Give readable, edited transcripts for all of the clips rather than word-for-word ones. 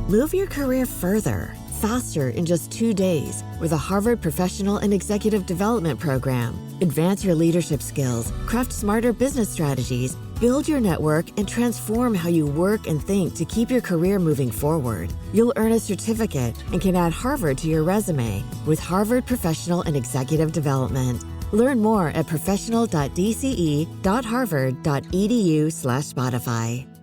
Move your career further, faster in just 2 days with a Harvard Professional and Executive Development Program. Advance your leadership skills, craft smarter business strategies, build your network, and transform how you work and think to keep your career moving forward. You'll earn a certificate and can add Harvard to your resume with Harvard Professional and Executive Development. Learn more at professional.dce.harvard.edu/Spotify.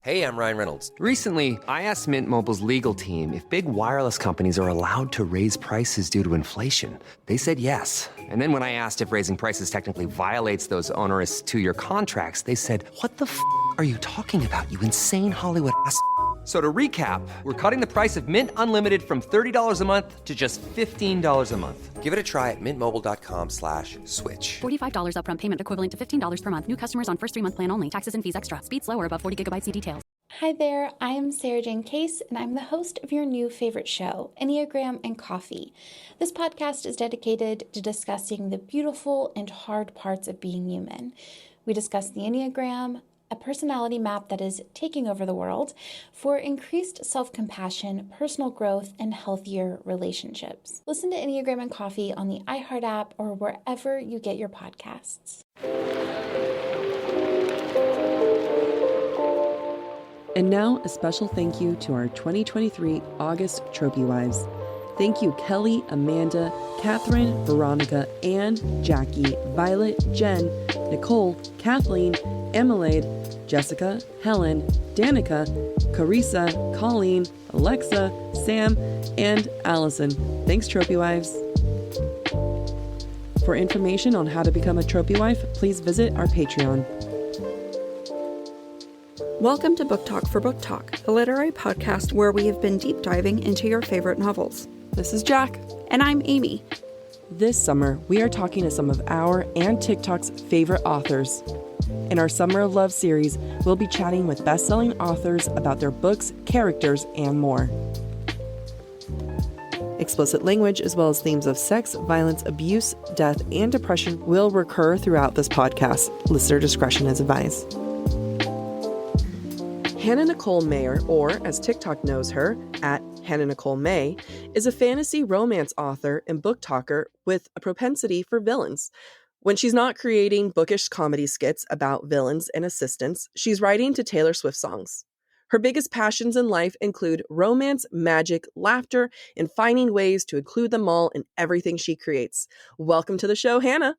Hey, I'm Ryan Reynolds. Recently, I asked Mint Mobile's legal team if big wireless companies are allowed to raise prices due to inflation. They said yes. And then when I asked if raising prices technically violates those onerous two-year contracts, they said, "What the f*** are you talking about, you insane Hollywood ass?" So to recap, we're cutting the price of Mint Unlimited from $30 a month to just $15 a month. Give it a try at mintmobile.com/switch. $45 upfront payment equivalent to $15 per month. New customers on first 3-month plan only. Taxes and fees extra. Speed slower above 40 gigabytes. See details. Hi there, I am Sarah Jane Case, and I'm the host of your new favorite show, Enneagram and Coffee. This podcast is dedicated to discussing the beautiful and hard parts of being human. We discuss the Enneagram, a personality map that is taking over the world, for increased self-compassion, personal growth, and healthier relationships. Listen to Enneagram and Coffee on the iHeart app or wherever you get your podcasts. And now, a special thank you to our 2023 August Trophy Wives. Thank you, Kelly, Amanda, Catherine, Veronica, Anne, Jackie, Violet, Jen, Nicole, Kathleen, Emilade, Jessica, Helen, Danica, Carissa, Colleen, Alexa, Sam, and Allison. Thanks, Trophy Wives. For information on how to become a Trophy Wife, please visit our Patreon. Welcome to Book Talk for Book Talk, a literary podcast where we have been deep diving into your favorite novels. This is Jack. And I'm Amy. This summer, we are talking to some of our and TikTok's favorite authors. In our Summer of Love series, we'll be chatting with best-selling authors about their books, characters, and more. Explicit language, as well as themes of sex, violence, abuse, death, and depression will recur throughout this podcast. Listener discretion is advised. Hannah Nicole Maehrer, or as TikTok knows her, at Hannah Nicole May, is a fantasy romance author and book talker with a propensity for villains. When she's not creating bookish comedy skits about villains and assistants, she's writing to Taylor Swift songs. Her biggest passions in life include romance, magic, laughter, and finding ways to include them all in everything she creates. Welcome to the show, Hannah.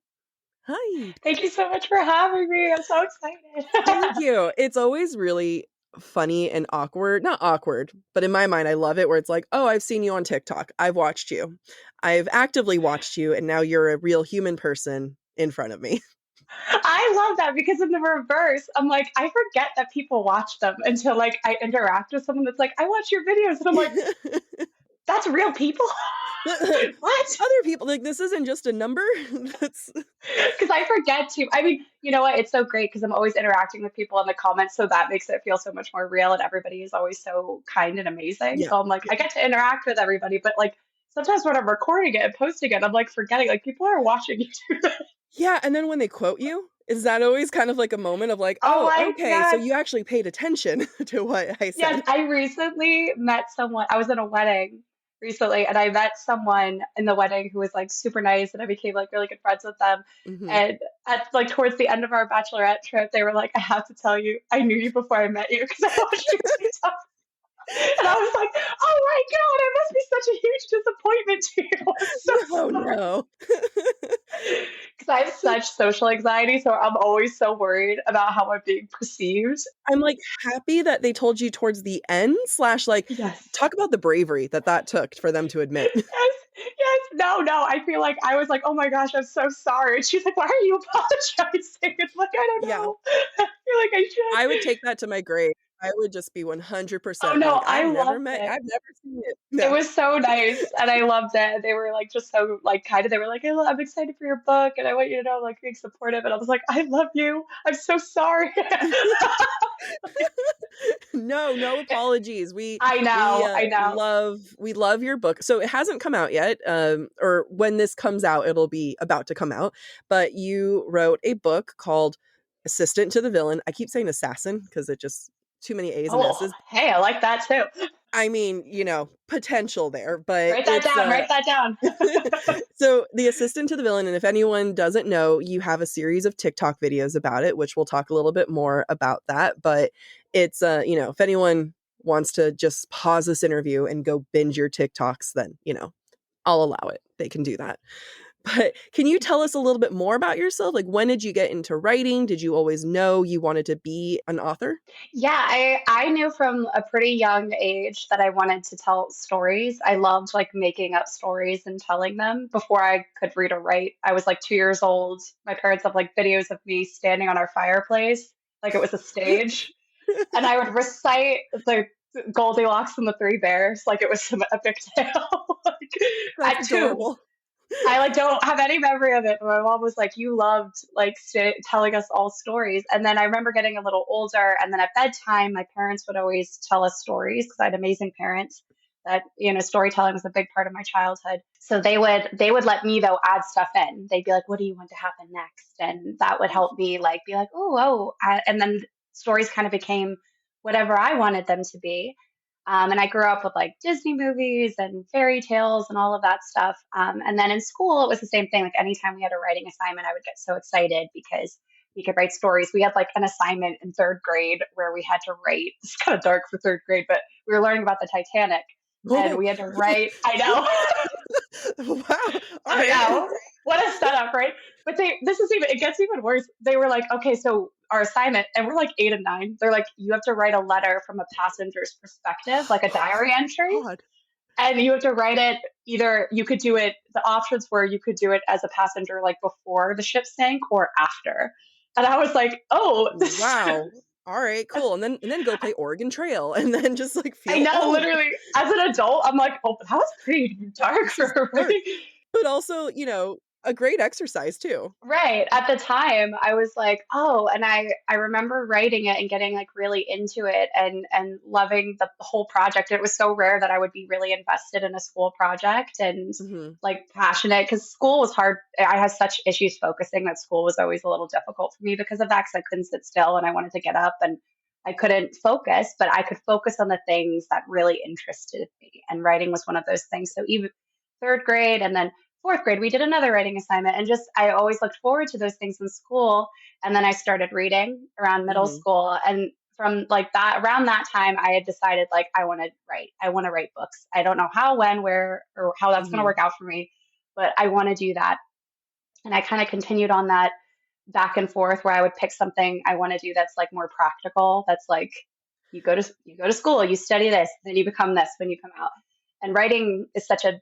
Hi. Thank you so much for having me. I'm so excited. Thank you. It's always really funny and awkward. Not awkward, but in my mind, I love it where it's like, oh, I've seen you on TikTok. I've watched you. I've actively watched you, and now you're a real human person in front of me. I love that because in the reverse, I'm like, I forget that people watch them until like I interact with someone that's like, I watch your videos. And I'm like, that's real people? What? Other people, like, this isn't just a number. That's because I forget to. I mean, you know what? It's so great because I'm always interacting with people in the comments. So that makes it feel so much more real. And everybody is always so kind and amazing. Yeah. So I'm like, I get to interact with everybody. But like sometimes when I'm recording it and posting it, I'm like forgetting, like people are watching you do this. Yeah, and then when they quote you, is that always kind of like a moment of like, Oh oh, my okay, God. so you actually paid attention to what I said. Yes, I recently met someone. I was in a wedding recently, and I met someone in the wedding who was like super nice, and I became like really good friends with them. Mhm. And at like towards the end of our bachelorette trip, they were like, "I have to tell you, I knew you before I met you because I watched your TikTok." And I was like, "Oh my God, it must be such a huge disappointment to you." I'm so Oh sorry. no. Because I have such social anxiety, so I'm always so worried about how I'm being perceived. I'm like happy that they told you towards the end / like Yes. talk about the bravery that took for them to admit. Yes. No. I feel like I was like, oh my gosh, I'm so sorry. And she's like, why are you apologizing? It's like, I don't Yeah. know. I feel like I should. I would take that to my grave. I would just be 100% Oh no, like, I I've never loved met, it. I've never seen it. It No. was so nice, and I loved it. They were like just so like kind of. They were like, I'm excited for your book, and I want you to know, like, being supportive. And I was like, I love you. I'm so sorry. No apologies. I know. We love your book. So it hasn't come out yet, or when this comes out, it'll be about to come out. But you wrote a book called Assistant to the Villain. I keep saying assassin because it just too many A's and Oh, S's. hey, I like that too. I mean, potential there, but Write that it's down. Write that down. so the assistant to the villain, and if anyone doesn't know, you have a series of TikTok videos about it, which we'll talk a little bit more about that. But it's if anyone wants to just pause this interview and go binge your TikToks, then I'll allow it. They can do that. But can you tell us a little bit more about yourself? Like, when did you get into writing? Did you always know you wanted to be an author? Yeah, I knew from a pretty young age that I wanted to tell stories. I loved like making up stories and telling them before I could read or write. I was like 2 years old. My parents have like videos of me standing on our fireplace like it was a stage. And I would recite the Goldilocks and the Three Bears like it was some epic tale. Like, at That's two. adorable. I like don't have any memory of it, but my mom was like, "You loved like telling us all stories." And then I remember getting a little older, and then at bedtime, my parents would always tell us stories because I had amazing parents. That storytelling was a big part of my childhood. So they would let me though add stuff in. They'd be like, "What do you want to happen next?" And that would help me like be like, and then stories kind of became whatever I wanted them to be. And I grew up with like Disney movies and fairy tales and all of that stuff. And then in school, it was the same thing. Like anytime we had a writing assignment, I would get so excited because we could write stories. We had like an assignment in third grade where we had to write, it's kind of dark for third grade, but we were learning about the Titanic and Oh. we had to write, I know. Wow. All I right. know. What a setup, right? But it gets even worse. They were like, okay, so our assignment, and we're like 8 and 9. They're like, you have to write a letter from a passenger's perspective, like a diary entry. God. And you have to write it either you could do it, the options were you could do it as a passenger, like before the ship sank or after. And I was like, oh, Wow. All right, cool. And then go play Oregon Trail and then just like I feel know, all of it. literally, as an adult, I'm like, oh, that was pretty dark This is for dark. me. But also, a great exercise too. Right. At the time, I was like, oh, and I remember writing it and getting like really into it and loving the whole project. It was so rare that I would be really invested in a school project and Mm-hmm. like passionate because school was hard. I had such issues focusing that school was always a little difficult for me because of that, because I couldn't sit still and I wanted to get up and I couldn't focus, but I could focus on the things that really interested me. And writing was one of those things. So even third grade and then fourth grade, we did another writing assignment. And just, I always looked forward to those things in school. And then I started reading around middle Mm-hmm. school. And from like that, around that time, I had decided like, I want to write. I want to write books. I don't know how, when, where, or how that's going to Mm-hmm. work out for me, but I want to do that. And I kind of continued on that back and forth where I would pick something I want to do that's like more practical. That's like, you go to school, you study this, then you become this when you come out. And writing is such a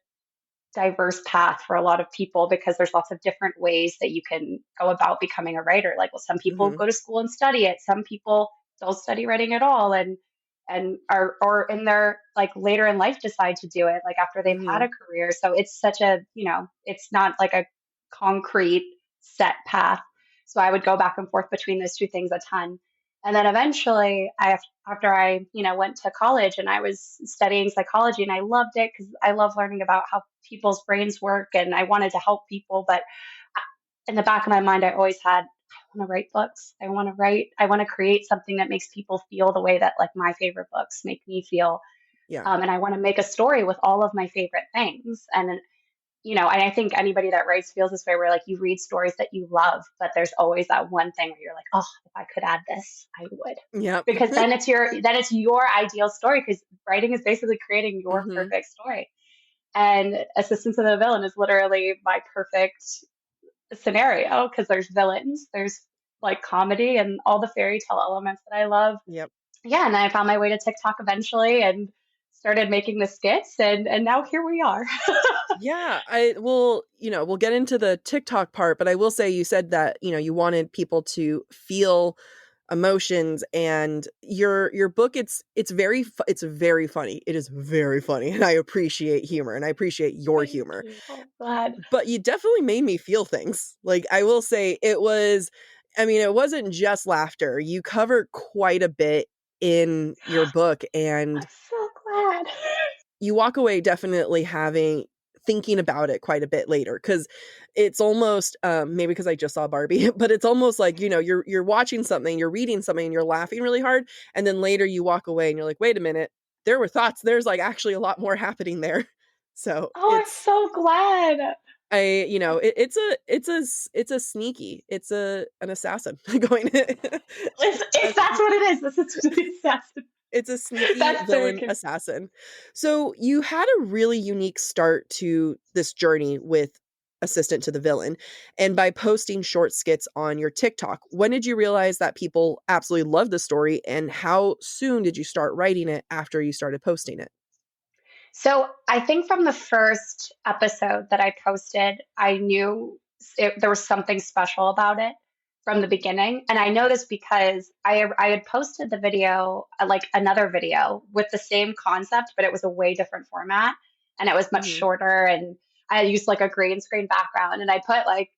diverse path for a lot of people because there's lots of different ways that you can go about becoming a writer. Like, well, some people Mm-hmm. go to school and study it. Some people don't study writing at all and are or in their like later in life decide to do it like after they've had Mm-hmm. a career. So it's such a, it's not like a concrete set path. So I would go back and forth between those two things a ton. And then eventually, after I went to college and I was studying psychology and I loved it because I love learning about how people's brains work and I wanted to help people. But in the back of my mind, I always had, I want to write books. I want to write. I want to create something that makes people feel the way that like my favorite books make me feel. Yeah. And I want to make a story with all of my favorite things. And and I think anybody that writes feels this way where like you read stories that you love, but there's always that one thing where you're like, oh, if I could add this, I would. Yep. Because then it's your ideal story because writing is basically creating your Mm-hmm. perfect story. And Assistant to the Villain is literally my perfect scenario because there's villains, there's like comedy and all the fairy tale elements that I love. Yep. Yeah, and then I found my way to TikTok eventually and started making the skits and now here we are. Yeah, I will, we'll get into the TikTok part, but I will say you said that, you wanted people to feel emotions and your book it's very funny. It is very funny and I appreciate humor and I appreciate your Thank humor. you. Oh, glad. But you definitely made me feel things. Like I will say it wasn't just laughter. You cover quite a bit in your book and I'm so glad. you walk away definitely having thinking about it quite a bit later, because it's almost maybe because I just saw Barbie, but it's almost like, you're watching something, you're reading something, and you're laughing really hard, and then later you walk away and you're like, wait a minute, there were thoughts. There's like actually a lot more happening there. So Oh, I'm so glad. it's a sneaky, an assassin going. If that's what it is, this is that's It's a sneaky that's very villain cute. assassin. So you had a really unique start to this journey with Assistant to the Villain, and by posting short skits on your TikTok. When did you realize that people absolutely loved the story, and how soon did you start writing it after you started posting it? So I think from the first episode that I posted, I knew there was something special about it from the beginning. And I know this because I had posted the video, like another video with the same concept, but it was a way different format and it was much Mhm. shorter. And I used like a green screen background and I put like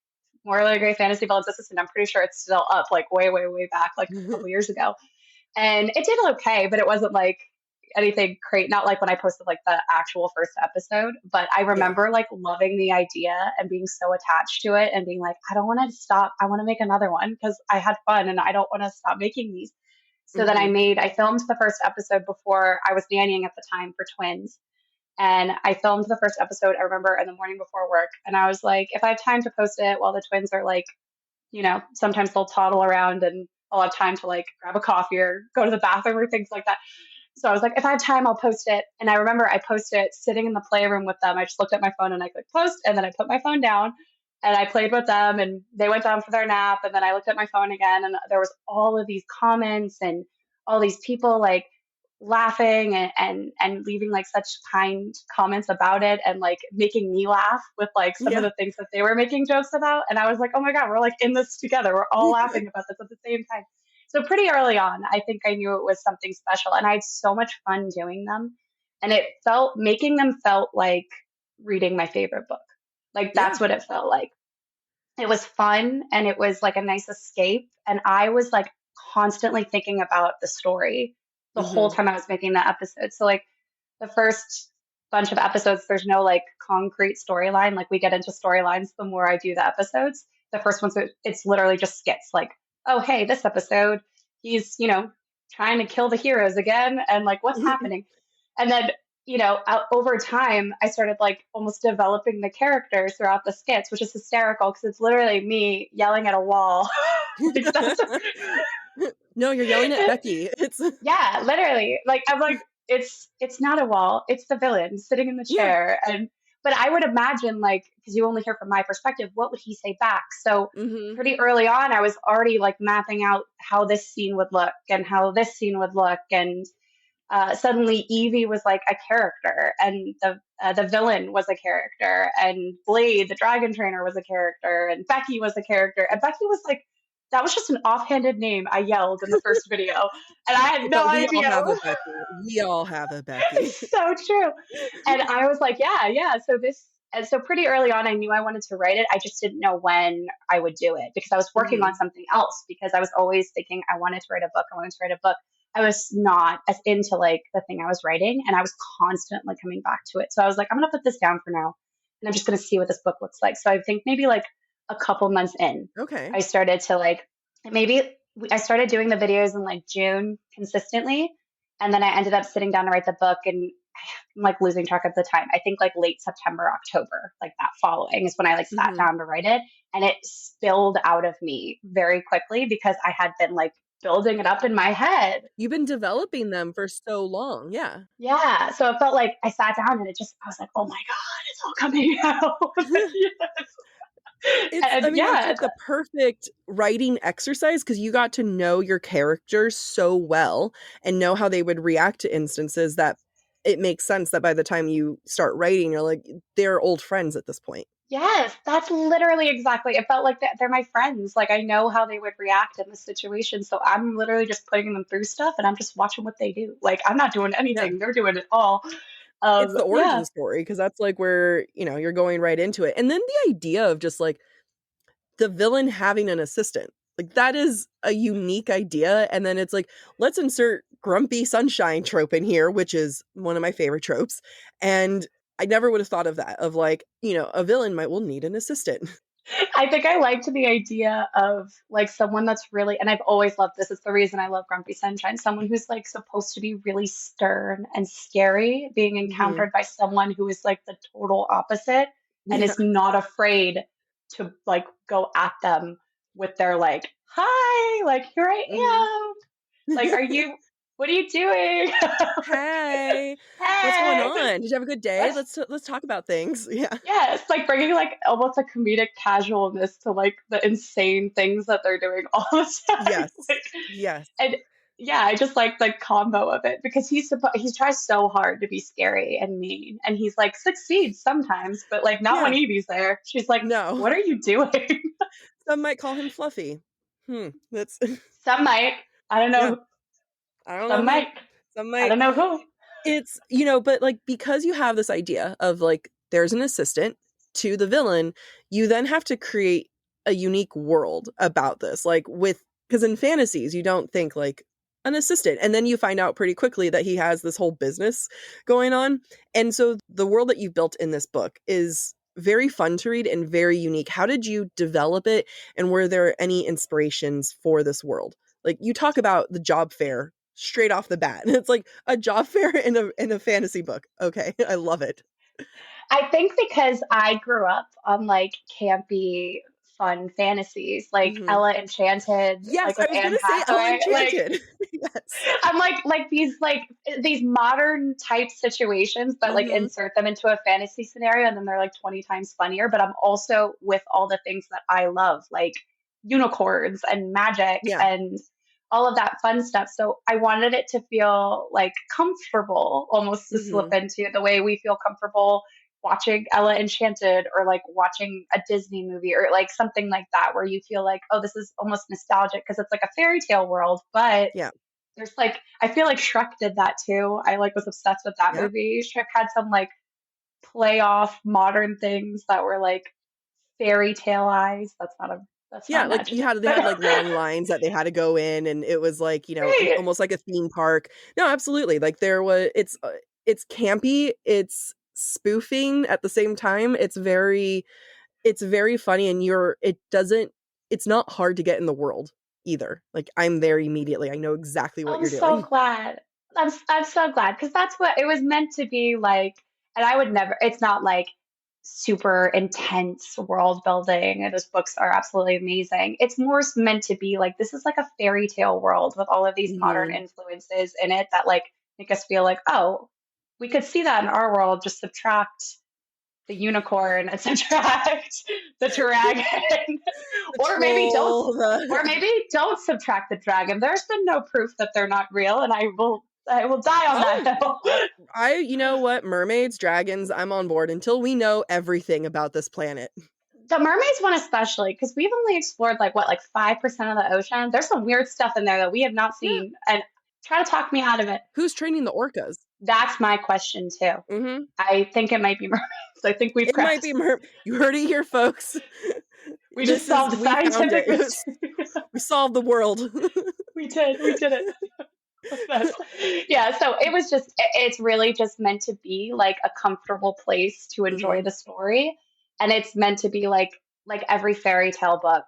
more like Great Fantasy Villains Assistant. I'm pretty sure it's still up like way, way, way back, like a couple years ago. And it did okay, but it wasn't like anything great. Not like when I posted like the actual first episode, but I Yeah. remember like loving the idea and being so attached to it and being like, I don't want to stop. I want to make another one because I had fun and I don't want to stop making these. So then Mhm. I filmed the first episode before I was nannying at the time for twins. And I filmed the first episode, I remember, in the morning before work. And I was like, if I have time to post it while the twins are like, sometimes they'll toddle around and I'll have time to like grab a coffee or go to the bathroom or things like that. So I was like, if I have time, I'll post it. And I remember I posted it sitting in the playroom with them. I just looked at my phone and I clicked post, and then I put my phone down and I played with them and they went down for their nap. And then I looked at my phone again and there was all of these comments and all these people like laughing and leaving like such kind comments about it and like making me laugh with like some of Yeah. the things that they were making jokes about. And I was like, oh my God, we're like in this together. We're all laughing about this at the same time. So pretty early on, I think I knew it was something special and I had so much fun doing them. And making them felt like reading my favorite book. Like Yeah. that's what it felt like. It was fun and it was like a nice escape. And I was like constantly thinking about the story the whole Mhm. time I was making that episode. So like the first bunch of episodes, there's no like concrete storyline. Like we get into storylines the more I do the episodes. The first one's it's literally just skits. Like, oh hey, this episode he's trying to kill the heroes again, and like what's happening, and then over time I started like almost developing the characters throughout the skits, which is hysterical because it's literally me yelling at a wall. Like that's No, you're yelling at Becky. It's yeah, literally. Like I'm like, it's not a wall, it's the villain sitting in the yeah. chair. And but I would imagine like because you only hear from my perspective, what would he say back? So Mhm. pretty early on, I was already like mapping out how this scene would look and how this scene would look, and suddenly Evie was like a character, and the villain was a character, and Blade, the dragon trainer, was a character, and Becky was a character, and Becky was like that was just an offhanded name I yelled in the first video, and I had no But we all idea. have a Becky. We all have a Becky. It's so true. And I was like, yeah, yeah. And so pretty early on, I knew I wanted to write it. I just didn't know when I would do it because I was working on Mhm. something else because I was always thinking I wanted to write a book. I wanted to write a book. I was not as into like the thing I was writing and I was constantly coming back to it. So I was like, I'm going to put this down for now and I'm just going to see what this book looks like. So I think maybe like a couple months in, Okay. I started to like, maybe I started doing the videos in like June consistently. And then I ended up sitting down to write the book and I'm like losing track of the time. I think like late September, October, like that following is when I like sat Mhm. down to write it. And it spilled out of me very quickly because I had been like building it up in my head. You've been developing them for so long. Yeah. Yeah. So it felt like I sat down and I was like, oh my God, it's all coming out. Yes. I And mean, it's yeah, like the perfect writing exercise because you got to know your characters so well and know how they would react to instances that it makes sense that by the time you start writing, you're like, they're old friends at this point. yes, that's literally exactly. It felt like that they're my friends. Like I know how they would react in this situation, so I'm literally just putting them through stuff, and I'm just watching what they do. Like I'm not doing Yeah. anything; they're doing it all. It's the Yeah, origin story because that's like where, you're going right into it. And then the idea of just like the villain having an assistant. Like that is a unique idea. And then it's like, let's insert grumpy sunshine trope in here, which is one of my favorite tropes. And I never would have thought of that, of like, a villain will need an assistant. I think I liked the idea of like someone that's really, and I've always loved this. It's the reason I love Grumpy Sunshine. Someone who's like supposed to be really stern and scary, being Mhm. encountered by someone who is like the total opposite and Yeah. is not afraid to like go at them with their like, hi, like here Mhm. I am. Like, what are you doing? Hey, what's going Hey. on? Did you have a good day? Let's talk about things. Yeah. Yeah, it's like bringing like almost a comedic casualness to like the insane things that they're doing all the time. Yes. Like, Yes. and yeah, I just like the combo of it because he tries so hard to be scary and mean, and he's like succeeds sometimes, but like not when Yeah. Evie's there. She's like, No. "What are you doing?" Some might call him Fluffy. That's Some might. I don't yeah. know. I don't know Some who. might. Some I might. don't know who. It's, but like because you have this idea of like there's an assistant to the villain, you then have to create a unique world about this. Like because in fantasies, you don't think like an assistant. And then you find out pretty quickly that he has this whole business going on. And so the world that you've built in this book is very fun to read and very unique. How did you develop it? And were there any inspirations for this world? Like you talk about the job fair straight off the bat. It's like a job fair in a fantasy book. Okay. I love it. I think because I grew up on like campy, fun fantasies, like Hmm. Ella Enchanted, Yes, like I with was Anne gonna say Ella Hathaway. Enchanted. Yes. I'm like these modern type situations, but like Hmm. insert them into a fantasy scenario, and then they're like 20 times funnier. But I'm also with all the things that I love, like unicorns and magic Yeah. and all of that fun stuff. So I wanted it to feel like comfortable, almost to slip Hmm. into the way we feel comfortable watching Ella Enchanted or like watching a Disney movie or like something like that, where you feel like, oh, this is almost nostalgic because it's like a fairy tale world, but Yeah. there's like I feel like Shrek did that too. I like was obsessed with that Yeah. movie. Shrek had some like play off modern things that were like fairy tale eyes. That's not Yeah, an like adjective. they had like long lines that they had to go in, and it was like, Right. almost like a theme park. No, absolutely. Like it's campy, it's spoofing at the same time. It's very funny, and it's not hard to get in the world either. Like I'm there immediately. I know exactly what I'm you're so doing. glad. I'm so glad because that's what it was meant to be like. And I would never. It's not like super intense world building. And those books are absolutely amazing. It's more meant to be like this is like a fairy tale world with all of these modern Mhm. influences in it that like make us feel like, oh, we could see that in our world. Just subtract the unicorn and subtract the dragon, The or maybe don't, troll, or maybe don't subtract the dragon. There's been no proof that they're not real, and I will die on that Oh, hill. you know what? Mermaids, dragons, I'm on board until we know everything about this planet. The mermaids one especially, because we've only explored like what, like 5% of the ocean. There's some weird stuff in there that we have not Yeah. seen, and try to talk me out of it. Who's training the orcas? That's my question too. Mhm. I think it might be mermaids. I think we've It might cracked. be You heard it here, folks. We just solved We found scientific it. mystery. We solved the world. We did. We did it. Yeah, so it was just it's really just meant to be like a comfortable place to enjoy Mhm. the story, and it's meant to be like every fairy tale book.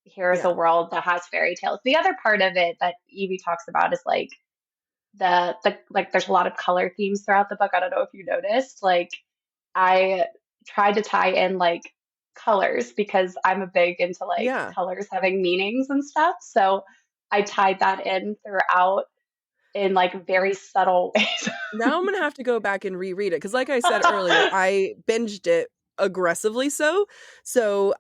Here's a Yeah. world that has fairy tales. The other part of it that Evie talks about is like the like there's a lot of color themes throughout the book. I don't know if you noticed. Like I tried to tie in like colors because I'm a big into like Yeah. colors having meanings and stuff. So I tied that in throughout in like very subtle ways. Now I'm gonna have to go back and reread it because, like I said earlier, I binged it aggressively. So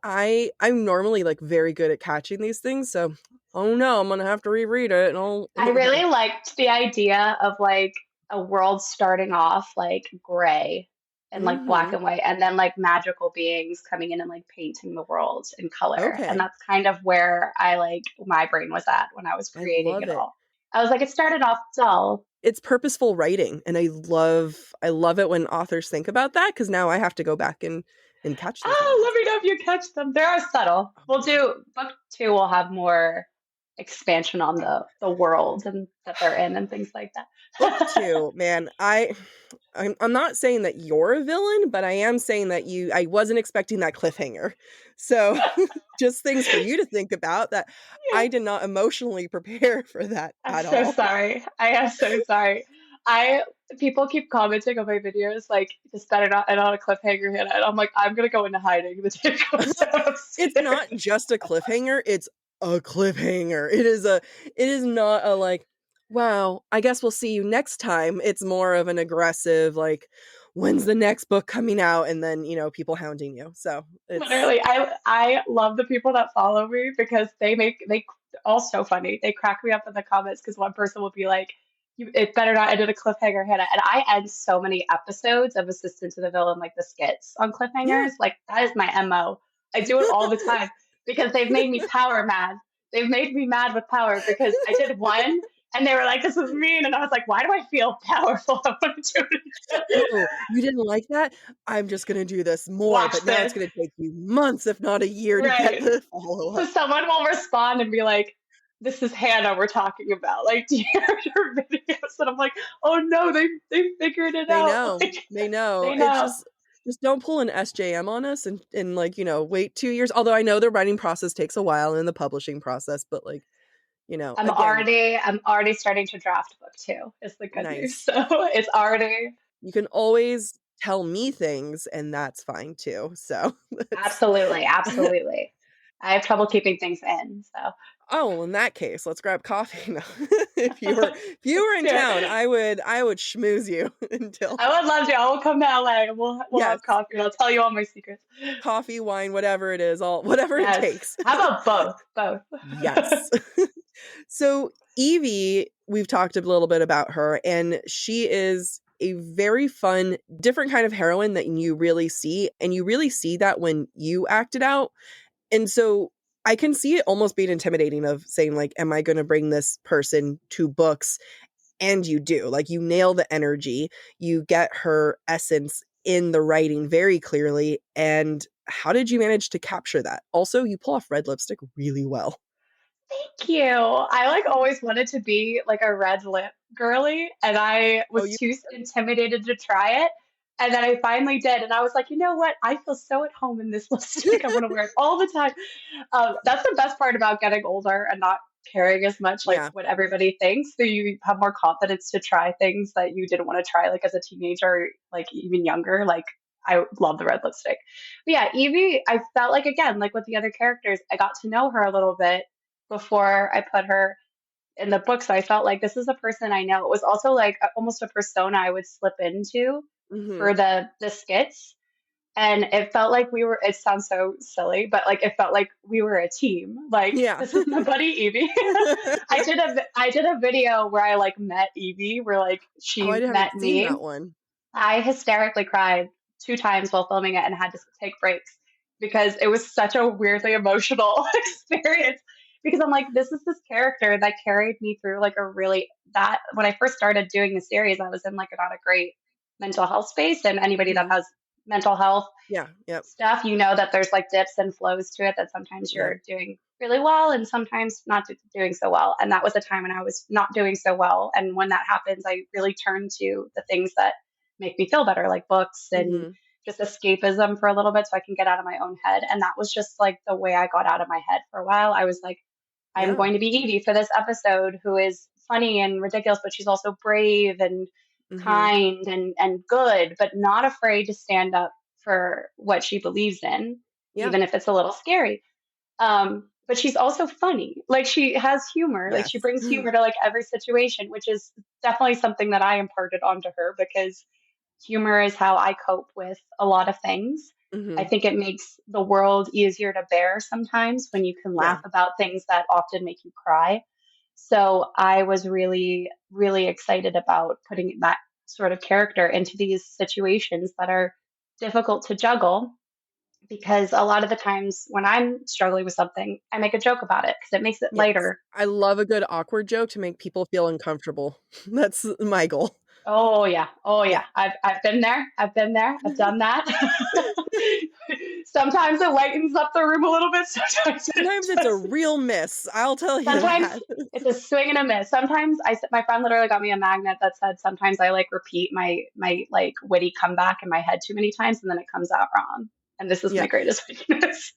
I'm normally like very good at catching these things. So oh no, I'm gonna have to reread it, and I'll. I really liked the idea of like a world starting off like gray and like black Mhm. and white, and then like magical beings coming in and like painting the world in color. And Okay, that's kind of where I like my brain was at when I was I creating love it it. all. I was like, it started off dull. It's purposeful writing, and I love it when authors think about that because now I have to go back and catch those Oh, moments. let me know if you catch them. They are subtle. We'll do book two, we'll have more expansion on the world and that they're in and things like that. Book 2, man, I'm not saying that you're a villain, but I am saying that I wasn't expecting that cliffhanger. So just things for you to think about that Yeah. I did not emotionally prepare for that I'm at so all. sorry. I am so sorry. I People keep commenting on my videos like this better not end on a cliffhanger hit. And I'm like, I'm gonna go into hiding the day it comes out. It's not just a cliffhanger, it's a cliffhanger. It is not a like, wow, I guess we'll see you next time. It's more of an aggressive like, when's the next book coming out, and then, people hounding you. So, it's Literally, I love the people that follow me because they all so funny. They crack me up in the comments because one person will be like, "It better not end in a cliffhanger, Hannah." And I end so many episodes of Assistant to the Villain, like the skits on yeah. cliffhangers. Like that is my MO. I do it all the time because they've made me power mad. They've made me mad with power because I did one and they were like, "This is mean," and I was like, "Why do I feel powerful? I want to do it again." Oh, you didn't like that? I'm just gonna do this more, Watch but now it's this. gonna take you months, if not a year, to get Right. the So follow-up. someone will respond and be like, "This is Hannah we're talking about. Like, do you hear your videos?" And I'm like, "Oh no, they figured it They out." know. Like, They know. they It's know. just don't pull an SJM on us and like, wait 2 years. Although I know the writing process takes a while and the publishing process, but like, again, I'm already starting to draft book 2 is the good news. nice. So it's already You can always tell me things, and that's fine too. So, it's absolutely, absolutely. I have trouble keeping things in, so oh, well, in that case, let's grab coffee. No. If you were let's in do town, it. I would schmooze you until I would love to. I will come to LA and we'll yes, have coffee and I'll tell you all my secrets. coffee, wine, whatever it is, all whatever it Yes. takes. How about both? Both. Yes. So Evie, we've talked a little bit about her, and she is a very fun, different kind of heroine that you really see, and you really see that when you act it out. And so I can see it almost being intimidating of saying like, am I going to bring this person to books? And you do. Like, you nail the energy, you get her essence in the writing very clearly. And how did you manage to capture that? Also, you pull off red lipstick really well. Thank you. I like always wanted to be like a red lip girly, and I Oh, was too intimidated to try it. And then I finally did, and I was like, you know what? I feel so at home in this lipstick. I want to wear it all the time. That's the best part about getting older and not caring as much like yeah. what everybody thinks. So you have more confidence to try things that you didn't want to try like as a teenager, like even younger. Like I love the red lipstick. But yeah, Evie, I felt like again, like with the other characters, I got to know her a little bit before I put her in the book. So I felt like this is a person I know. It was also like almost a persona I would slip into Hmm. for the skits. And it felt like we were, it sounds so silly, but like it felt like we were a team. Like, Yeah. this is my buddy Evie. I did a video where I like met Evie, where like Oh, I she haven't met seen me. that one. I hysterically cried 2 times while filming it and had to take breaks because it was such a weirdly emotional experience. Because I'm like, this is this character that carried me through like a really that when I first started doing the series, I was in like not a great mental health space. And anybody that Mhm. has mental health Yeah. Yep. stuff, that there's like dips and flows to it, that sometimes Yeah. you're doing really well and sometimes not doing so well. And that was a time when I was not doing so well. And when that happens, I really turn to the things that make me feel better, like books and Hmm. just escapism for a little bit so I can get out of my own head. And that was just like the way I got out of my head for a while. I was like, I'm Yeah. going to be Evie for this episode, who is funny and ridiculous, but she's also brave and Hmm. kind and good, but not afraid to stand up for what she believes in, Yeah. even if it's a little scary. But she's also funny. Like she has humor. Like Yes. she brings humor to like every situation, which is definitely something that I imparted onto her because humor is how I cope with a lot of things. I Hmm. think it makes the world easier to bear sometimes when you can Yeah. laugh about things that often make you cry. So I was really, really excited about putting that sort of character into these situations that are difficult to juggle because a lot of the times when I'm struggling with something, I make a joke about it because it makes it Yes. lighter. I love a good awkward joke to make people feel uncomfortable. That's my goal. Oh yeah. Oh Yeah. yeah. I've been there. I've been there. I've done that. Sometimes it lightens up the room a little bit. Sometimes it's a real miss. I'll tell you sometimes that. it's a swing and a miss. Sometimes my friend literally got me a magnet that said sometimes I like repeat my like witty comeback in my head too many times and then it comes out wrong. And this is my greatest weakness.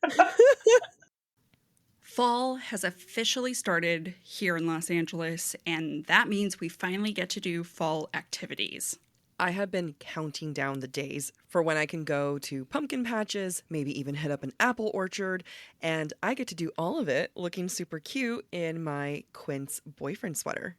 Fall has officially started here in Los Angeles, and that means we finally get to do fall activities. I have been counting down the days for when I can go to pumpkin patches, maybe even hit up an apple orchard, and I get to do all of it looking super cute in my Quince boyfriend sweater.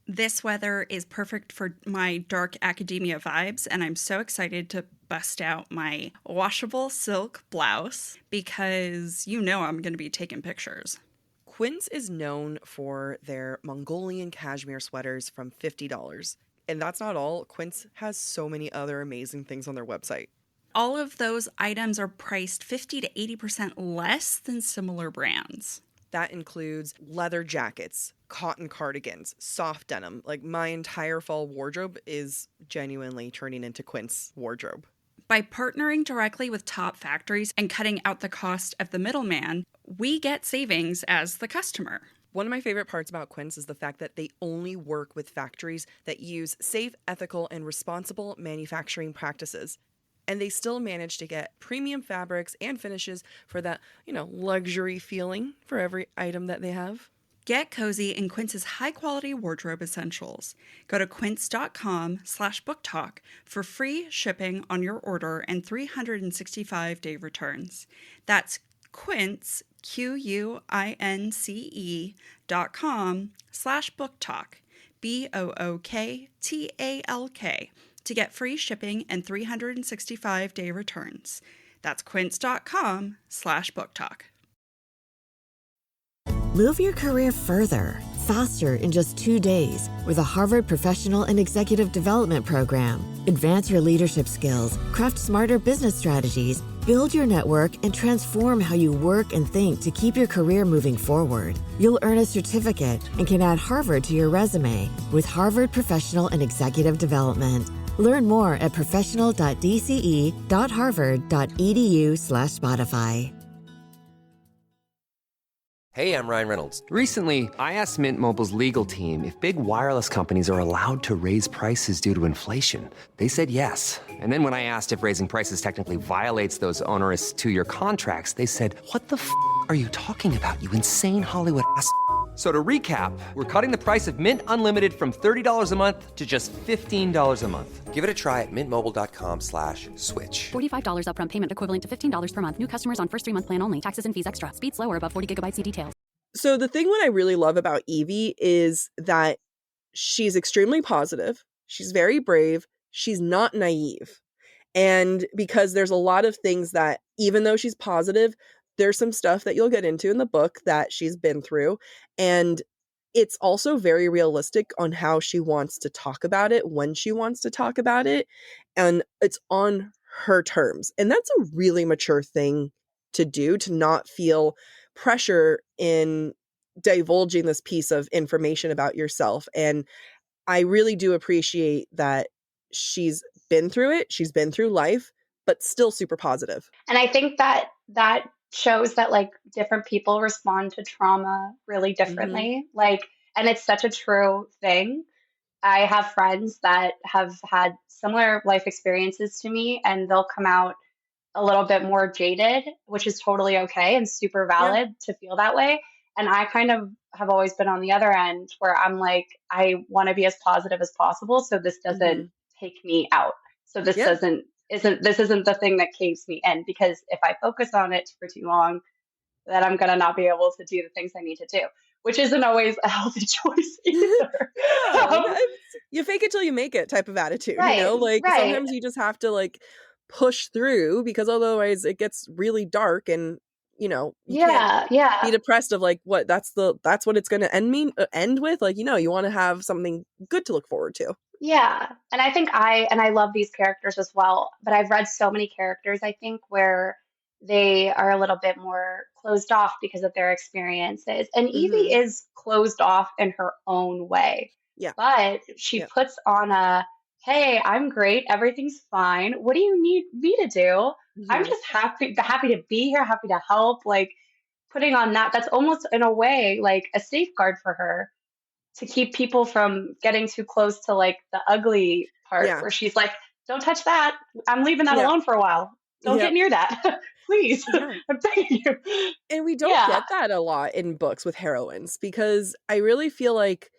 This weather is perfect for my dark academia vibes, and I'm so excited to bust out my washable silk blouse because you know I'm going to be taking pictures. Quince is known for their Mongolian cashmere sweaters from $50. And that's not all. Quince has so many other amazing things on their website. All of those items are priced 50 to 80% less than similar brands. That includes leather jackets, cotton cardigans, soft denim. Like my entire fall wardrobe is genuinely turning into Quince wardrobe. By partnering directly with top factories and cutting out the cost of the middleman, we get savings as the customer. One of my favorite parts about Quince is the fact that they only work with factories that use safe, ethical, and responsible manufacturing practices. And they still manage to get premium fabrics and finishes for that, luxury feeling for every item that they have. Get cozy in Quince's high-quality wardrobe essentials. Go to quince.com/booktalk for free shipping on your order and 365-day returns. That's Quince, QUINCE.com/booktalk, BOOKTALK, to get free shipping and 365-day returns. That's quince.com/booktalk. Move your career further, faster in just 2 days with a Harvard Professional and Executive Development Program. Advance your leadership skills, craft smarter business strategies, build your network, and transform how you work and think to keep your career moving forward. You'll earn a certificate and can add Harvard to your resume with Harvard Professional and Executive Development. Learn more at professional.dce.harvard.edu/Spotify. Hey, I'm Ryan Reynolds. Recently, I asked Mint Mobile's legal team if big wireless companies are allowed to raise prices due to inflation. They said yes. And then when I asked if raising prices technically violates those onerous two-year contracts, they said, "What the f*** are you talking about, you insane Hollywood ass?" So to recap, we're cutting the price of Mint Unlimited from $30 a month to just $15 a month. Give it a try at mintmobile.com/switch. $45 upfront payment equivalent to $15 per month. New customers on first 3-month plan only. Taxes and fees extra. Speed slower above 40 gigabytes. See details. So the thing what I really love about Evie is that she's extremely positive. She's very brave. She's not naive. And because there's a lot of things that, even though she's positive, there's some stuff that you'll get into in the book that she's been through. And it's also very realistic on how she wants to talk about it, when she wants to talk about it. And it's on her terms. And that's a really mature thing to do, to not feel pressure in divulging this piece of information about yourself. And I really do appreciate that she's been through it. She's been through life, but still super positive. And I think that shows that like different people respond to trauma really differently. And it's such a true thing. I have friends that have had similar life experiences to me, and they'll come out a little bit more jaded, which is totally okay and super valid to feel that way. And I kind of have always been on the other end where I'm like, I want to be as positive as possible, so this doesn't take me out. So this isn't the thing that caves me in, because if I focus on it for too long, then I'm going to not be able to do the things I need to do, which isn't always a healthy choice either. You fake it till you make it type of attitude, right, sometimes you just have to push through, because otherwise it gets really dark, and you can't be depressed of what that's what it's going to end with. You want to have something good to look forward to. Yeah. And I think I love these characters as well, but I've read so many characters, I think, where they are a little bit more closed off because of their experiences. And Evie is closed off in her own way. Yeah. But she puts on hey, I'm great. Everything's fine. What do you need me to do? I'm just happy to be here, happy to help. Like putting on that's almost in a way like a safeguard for her to keep people from getting too close to like the ugly part Yeah. where she's like, don't touch that. I'm leaving that Yeah. alone for a while. Don't get Yep. near that. Please. Yeah. I'm begging you. And we don't Yeah. get that a lot in books with heroines, because I really feel like,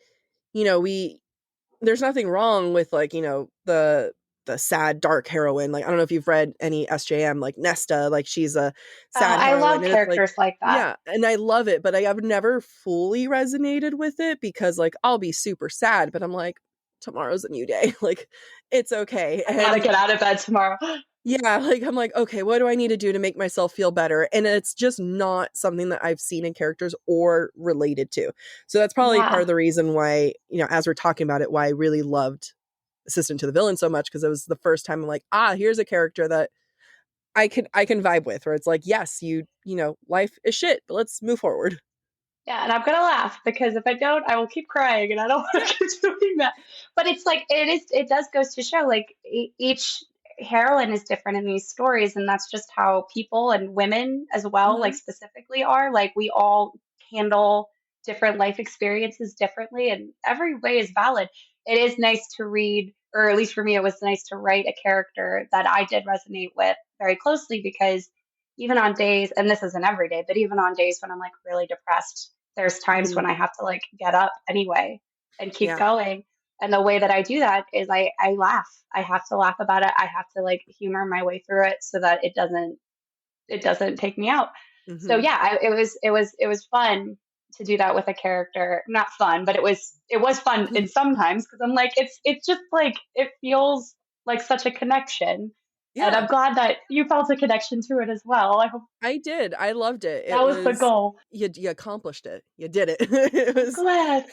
there's nothing wrong with, like, the sad dark heroine. Like, I don't know if you've read any SJM, like Nesta, like she's a sad I love heroine, and it's like, characters like that. yeah, and I love it, but I've never fully resonated with it, because like I'll be super sad, but I'm like, tomorrow's a new day. Like, it's okay. I gotta get out of bed tomorrow. Yeah, like I'm like, okay, what do I need to do to make myself feel better? And it's just not something that I've seen in characters or related to. So that's probably part of the reason why, as we're talking about it, why I really loved Assistant to the Villain so much, because it was the first time I'm like, here's a character that I can vibe with, where it's like, yes, life is shit, but let's move forward. Yeah, and I'm gonna laugh, because if I don't, I will keep crying, and I don't want to keep doing that. But it's like it does goes to show, like each heroine is different in these stories, and that's just how people and women as well, like specifically, are. Like we all handle different life experiences differently, and every way is valid. It is nice to read, or at least for me, it was nice to write a character that I did resonate with very closely, because even on days, and this isn't every day, but even on days when I'm like really depressed, there's times when I have to like get up anyway and keep going. And the way that I do that is I laugh. I have to laugh about it. I have to like humor my way through it so that it doesn't take me out. So yeah, it was fun to do that with a character. Not fun, but it was fun in sometimes, because I'm like, it's just like, it feels like such a connection. Yeah. And I'm glad that you felt a connection to it as well. I hope I did. I loved it. That was the goal. You accomplished it. You did it. It was glad.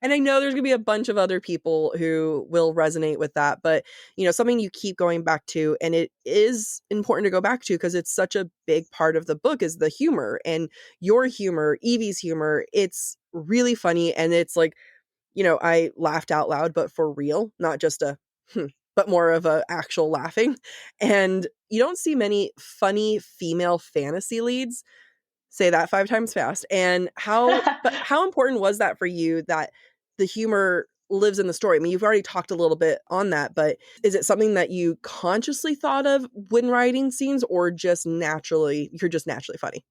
And I know there's going to be a bunch of other people who will resonate with that, but something you keep going back to, and it is important to go back to because it's such a big part of the book, is the humor. And your humor, Evie's humor, it's really funny, and it's like, I laughed out loud, but for real, not just but more of a actual laughing. And you don't see many funny female fantasy leads. Say that 5 times fast. And how important was that for you, that the humor lives in the story? I mean, you've already talked a little bit on that, but is it something that you consciously thought of when writing scenes, or you're just naturally funny?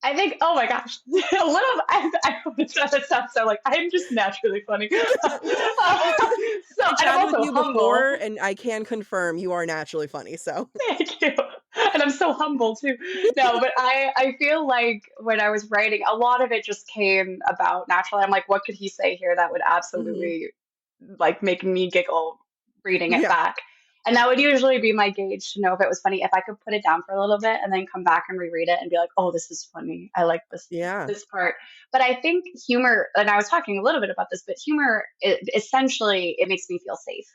I think, oh my gosh, a little. I hope it sounds so like I'm just naturally funny. I chatted with you before, and I can confirm you are naturally funny. So thank you, and I'm so humble too. No, but I feel like when I was writing, a lot of it just came about naturally. I'm like, what could he say here that would absolutely like make me giggle reading it back? And that would usually be my gauge to know if it was funny, if I could put it down for a little bit and then come back and reread it and be like, oh, this is funny. I like this part. But I think humor, and I was talking a little bit about this, but humor, essentially, it makes me feel safe.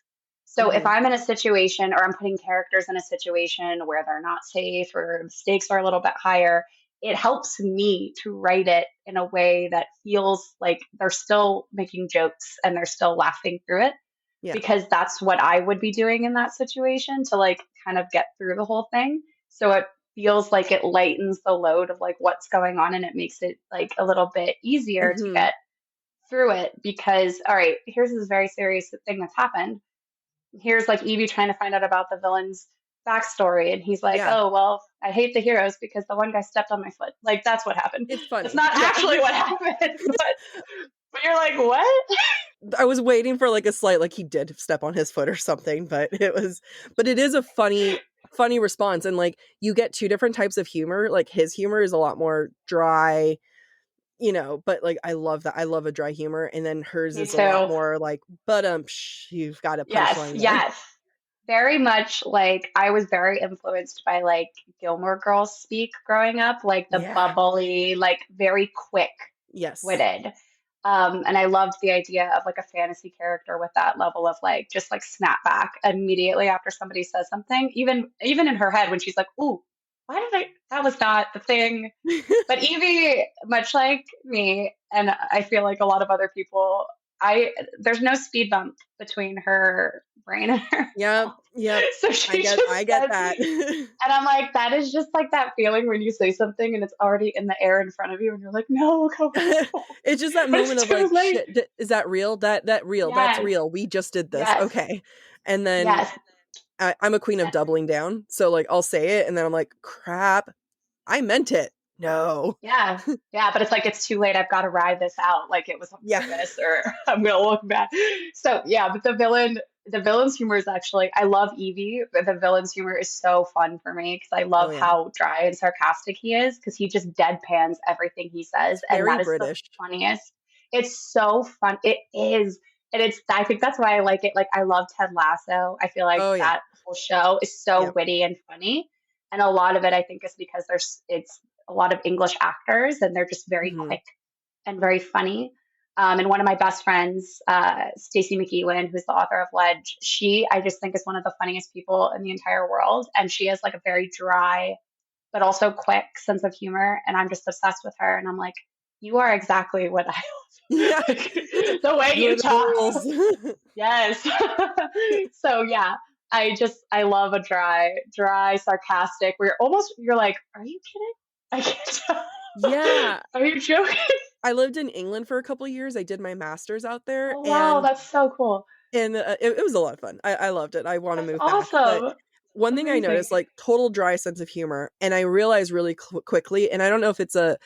So if I'm in a situation, or I'm putting characters in a situation where they're not safe or the stakes are a little bit higher, it helps me to write it in a way that feels like they're still making jokes and they're still laughing through it. Yeah. Because that's what I would be doing in that situation to like kind of get through the whole thing. So it feels like it lightens the load of like what's going on, and it makes it like a little bit easier to get through it, because, all right, here's this very serious thing that's happened. Here's like Evie trying to find out about the villain's backstory, and he's like, oh, well, I hate the heroes because the one guy stepped on my foot. Like, that's what happened. It's funny. It's not actually what happened, but you're like, what? I was waiting for like a slight, like he did step on his foot or something, but it is a funny response. And like, you get 2 different types of humor. Like his humor is a lot more dry, but like, I love that. I love a dry humor. And then hers is a lot more like, but you've got a punchline. Yes. Very much like I was very influenced by like Gilmore Girls speak growing up, like the bubbly, like very quick witted. And I loved the idea of like a fantasy character with that level of like just like snap back immediately after somebody says something, even in her head when she's like, ooh, that was not the thing. But Evie, much like me, and I feel like a lot of other people, there's no speed bump between her brain in her Yep. mouth. Yep. So she just I get says, that. and I'm like, that is just like that feeling when you say something and it's already in the air in front of you, and you're like, no, go home. It's just that But moment it's of like, too late. shit, is that real? That real? That's Yes, real. We just did this. yes, Okay. And then yes, I'm a queen of yes. doubling down. So like I'll say it and then I'm like, crap, I meant it. No. Yeah. Yeah. But it's like, it's too late. I've got to ride this out like it was on Yeah. purpose, or I'm going to look bad. So, yeah. But the villain's humor is actually, I love Evie, but the villain's humor is so fun for me because I Oh love yeah. how dry and sarcastic he is, because he just deadpans everything he says. It's And very that is the British. funniest. It's so fun. It is. And I think that's why I like it. Like, I love Ted Lasso. I feel like Oh yeah. that whole show is so Yep. witty and funny. And a lot of it, I think, is because it's a lot of English actors, and they're just very Mhm. quick and very funny. And one of my best friends, Stacey McEwen, who's the author of Ledge, I just think is one of the funniest people in the entire world. And she has like a very dry, but also quick sense of humor. And I'm just obsessed with her. And I'm like, you are exactly what I Yeah. love. The way You're you the talk. rules. Yes. So yeah, I love a dry, sarcastic, where you're like, are you kidding? I can't tell. Yeah. Are you joking? I lived in England for a couple years. I did my master's out there, Oh wow, and that's so cool. it was a lot of fun. I loved it. I want to That's move back. But awesome. one thing I Amazing. noticed, like total dry sense of humor, and I realized really quickly, and I don't know if it's an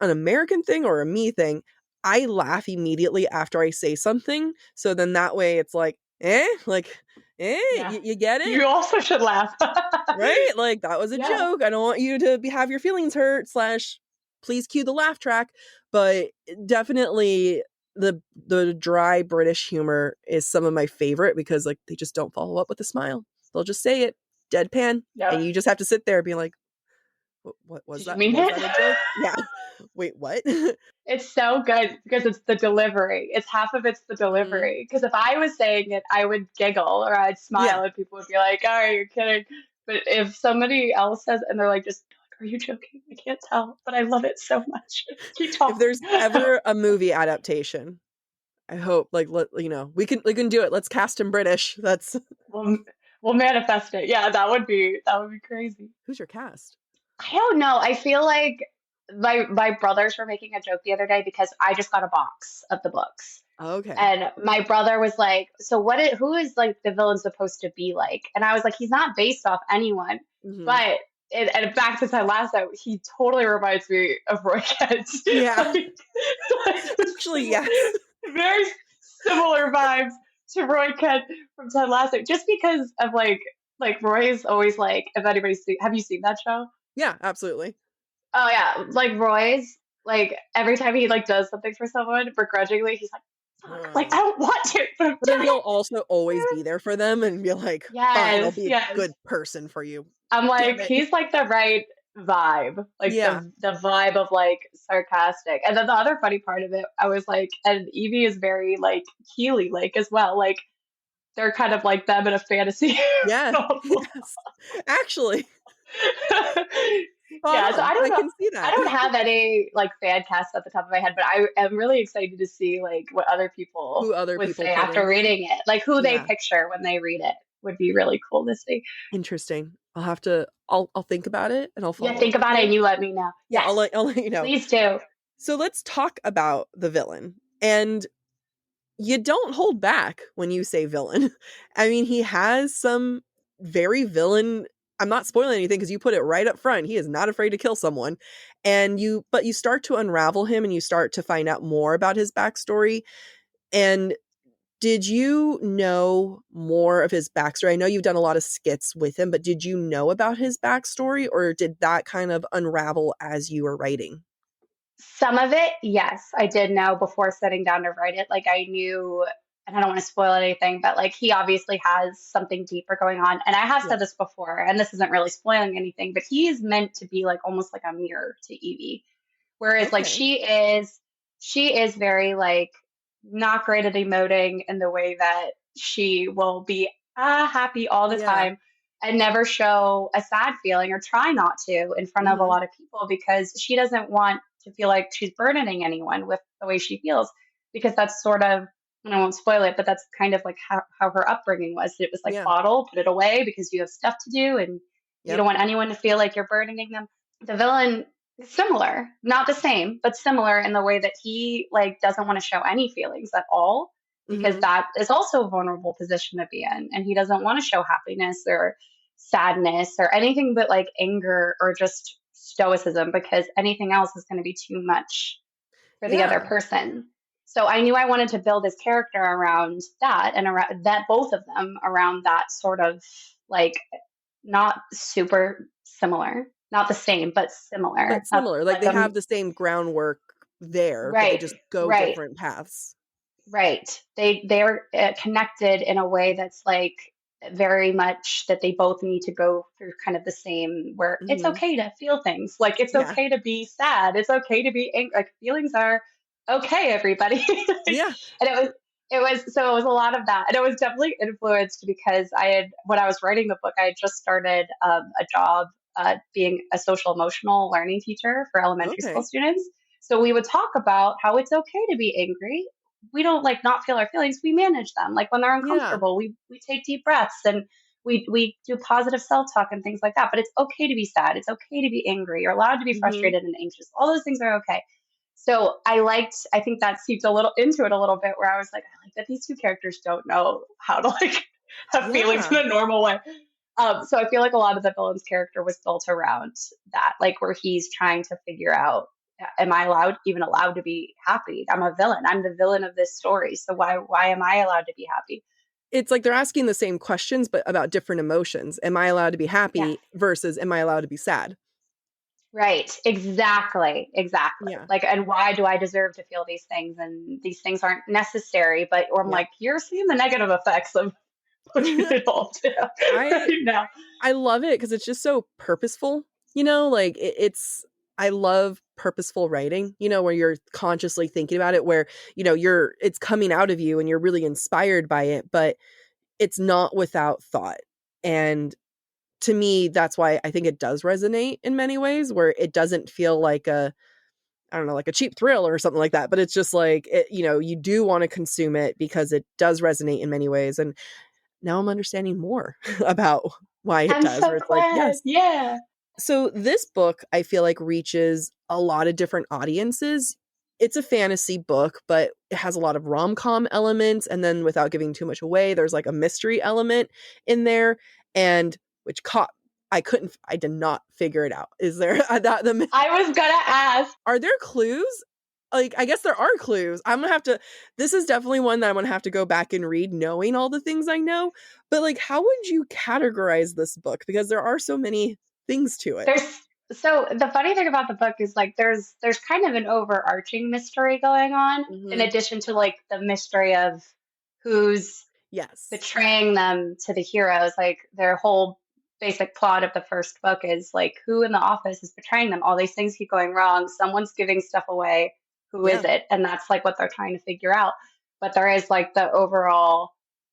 American thing or a me thing, I laugh immediately after I say something. So then that way it's like, Yeah. you get it? You also should laugh. Right? Like that was a Yeah. joke. I don't want you to have your feelings hurt / please cue the laugh track. But definitely the dry British humor is some of my favorite, because like they just don't follow up with a smile. They'll just say it deadpan, Yep. and you just have to sit there and be like, what was Did you that? mean Was it? that a joke? Yeah. Wait, what? It's so good because it's the delivery. It's half of it's the Mhm. delivery. Because if I was saying it, I would giggle or I'd Yeah. smile and people would be like, "Oh, are you kidding?" But if somebody else says, and they're like, "Just are you joking? I can't tell, but I love it so much. Keep If talking." there's ever a movie adaptation, I hope we can do it. Let's cast him British. That's we'll, we'll manifest it. Yeah, that would be crazy. who's your cast? I don't know. I feel like my brothers were making a joke the other day because I just got a box of the books. Okay. And my brother was like, "So who is like the villain supposed to be like?" And I was like, "He's not based off anyone." Mhm. But and back to Ted Lasso, he totally reminds me of Roy Kent. Yeah. Like, Actually, yes. very similar vibes to Roy Kent from Ted Lasso, just because of like Roy is always like, if anybody's have you seen that show? Yeah, absolutely. Oh yeah, like Roy's like every time he like does something for someone begrudgingly, he's like, "Fuck, like I don't want to, but I'm But then doing he'll it." also always be there for them and be like, fine, I'll Yes, be a yes. good person for you. I'm Damn like, it. he's like the right vibe, like Yeah. the vibe of like sarcastic. And then the other funny part of it, I was like, and Evie is very like Keely like as well. Like they're kind of like them in a fantasy Yeah. novel. Yes. Actually, spot Yeah, so on. I don't I know. can see I that. don't have any like fan casts at the top of my head, but I am really excited to see like what other people Who other would people say put after in. reading it. Like who they Yeah. picture when they read it would be really cool to see. Interesting. I'll think about it and I'll Yeah, follow think up with about it you. and you let me know. Yeah, Yes, I'll let you know. please do. So let's talk about the villain. And you don't hold back when you say villain. I mean, he has some very villain. I'm not spoiling anything because you put it right up front. He is not afraid to kill someone. But you start to unravel him and you start to find out more about his backstory. And did you know more of his backstory? I know you've done a lot of skits with him, but did you know about his backstory, or did that kind of unravel as you were writing? Some of it, yes, I did know before sitting down to write it. Like I knew, and I don't want to spoil anything, but like he obviously has something deeper going on. And I have Yeah. said this before, and this isn't really spoiling anything, but he is meant to be like almost like a mirror to Evie. Whereas like Okay. she is very like not great at emoting in the way that she will be happy all the Yeah. time and never show a sad feeling or try not to in front of a Mhm. lot of people, because she doesn't want to feel like she's burdening anyone with the way she feels, because that's sort of and I won't spoil it, but that's kind of like how her upbringing was. It was like Yeah. bottle, put it away because you have stuff to do and you don't Yep. want anyone to feel like you're burdening them. The villain is similar, not the same, but similar in the way that he like doesn't want to show any feelings at all because Hmm. that is also a vulnerable position to be in. And he doesn't want to show happiness or sadness or anything but like anger or just stoicism because anything else is going to be too much for the other Yeah. person. So I knew I wanted to build his character around that and around that, both of them around that sort of like not super similar, not the same, but similar. But similar. Like Like they have the same groundwork there, but they right, just go right, different paths. right. They're connected in a way that's like very much that they both need to go through kind of the same where it's Hmm. okay to feel things. Like it's Yeah. okay to be sad. It's okay to be angry. Like feelings are okay, everybody. Yeah. And it was a lot of that. And it was definitely influenced because I had when I was writing the book, I had just started a job being a social emotional learning teacher for elementary school Okay. students. So we would talk about how it's okay to be angry. We don't like not feel our feelings. We manage them. Like when they're Yeah. uncomfortable, we take deep breaths and we do positive self talk and things like that. But it's okay to be sad. It's okay to be angry. You're allowed to be Hmm. frustrated and anxious. All those things are okay. So I think that seeped a little into it a little bit where I was like, I like that these two characters don't know how to like have feelings in Yeah. a normal way. So I feel like a lot of the villain's character was built around that, like where he's trying to figure out, am I even allowed to be happy? I'm a villain. I'm the villain of this story. So why am I allowed to be happy? It's like they're asking the same questions, but about different emotions. Am I allowed to be Yes. happy versus am I allowed to be sad? Right. Exactly. Exactly. Yeah. Like, and why do I deserve to feel these things? And these things aren't necessary, but, or I'm Yeah. like, you're seeing the negative effects of pushing it all down right I now. I love it because it's just so purposeful, like I love purposeful writing, where you're consciously thinking about it, where, it's coming out of you and you're really inspired by it, but it's not without thought. And to me, that's why I think it does resonate in many ways, where it doesn't feel like I don't know, like a cheap thrill or something like that, but it's just like, you do want to consume it because it does resonate in many ways. And now I'm understanding more about why it I'm does, so where it's like, glad. yes. Yeah. So this book, I feel like reaches a lot of different audiences. It's a fantasy book, but it has a lot of rom-com elements. And then without giving too much away, there's like a mystery element in there. And which I did not figure it out. Is there I was going to ask. are there clues? Like, I guess there are clues. This is definitely one that I'm gonna have to go back and read knowing all the things I know. But like, how would you categorize this book? Because there are so many things to it. There's, so the funny thing about the book is like, there's kind of an overarching mystery going on in Hmm. addition to like the mystery of who's Yes. betraying them to the heroes. Like their whole basic plot of the first book is like who in the office is betraying them. All these things keep going wrong. Someone's giving stuff away. Who is Yeah. it? And that's like what they're trying to figure out. But there is like the overall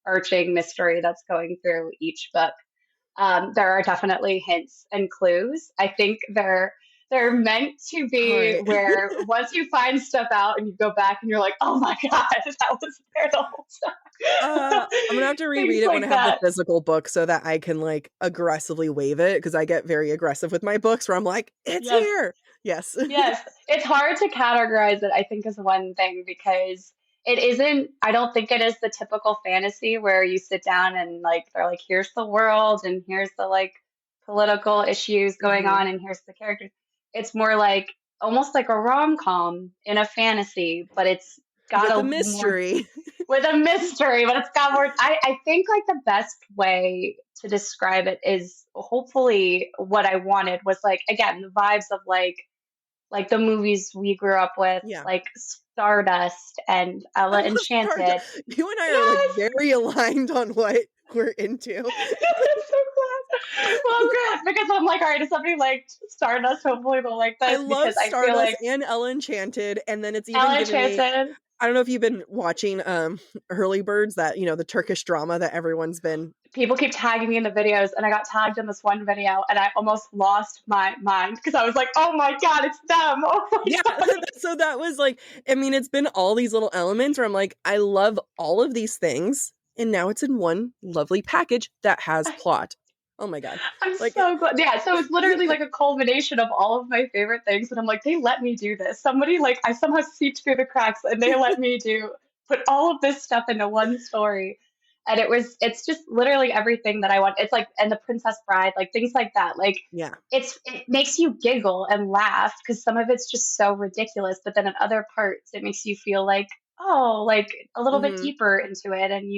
arching mystery that's going through each book. There are definitely hints and clues. I think they're meant to All be right. where once you find stuff out and you go back and you're like, oh my god, that was there the whole time. I'm gonna have to Things reread it when like I have the that. physical book so that I can like aggressively wave it, because I get very aggressive with my books where I'm like, it's Yes, here. Yes. yes. It's hard to categorize it, I think, is one thing because it isn't, I don't think it is the typical fantasy where you sit down and like, they're like, here's the world and here's the like political issues going Hmm. on and here's the characters. It's more like almost like a rom-com in a fantasy, but it's got With a a more mystery. with a mystery, but it's got more. I think like the best way to describe it is hopefully what I wanted was like, again, the vibes of like the movies we grew up with, Yeah. like Stardust and I Ella love Stardust. Enchanted. You and I are like Yes. very aligned on what we're into. I'm so glad. Well, good because I'm like, all right, if somebody liked Stardust, hopefully they'll like I this love because I feel Stardust like and Ella Enchanted, and then it's even Ella giving me Enchanted. I don't know if you've been watching Hurley Birds, that, the Turkish drama that everyone's been. People keep tagging me in the videos, and I got tagged in this one video, and I almost lost my mind because I was like, oh my God, it's them. Oh my God. So that was like, I mean, it's been all these little elements where I'm like, I love all of these things, and now it's in one lovely package that has plot. Oh my God. I'm so glad. Yeah, so it's literally like a culmination of all of my favorite things. And I'm like, they let me do this. Somebody, like, I somehow seeped through the cracks and they let me put all of this stuff into one story. And it's just literally everything that I want. It's like, and The Princess Bride, like things like that. Like, Yeah. it makes you giggle and laugh because some of it's just so ridiculous. But then in other parts, it makes you feel like, oh, like a little bit deeper into it. And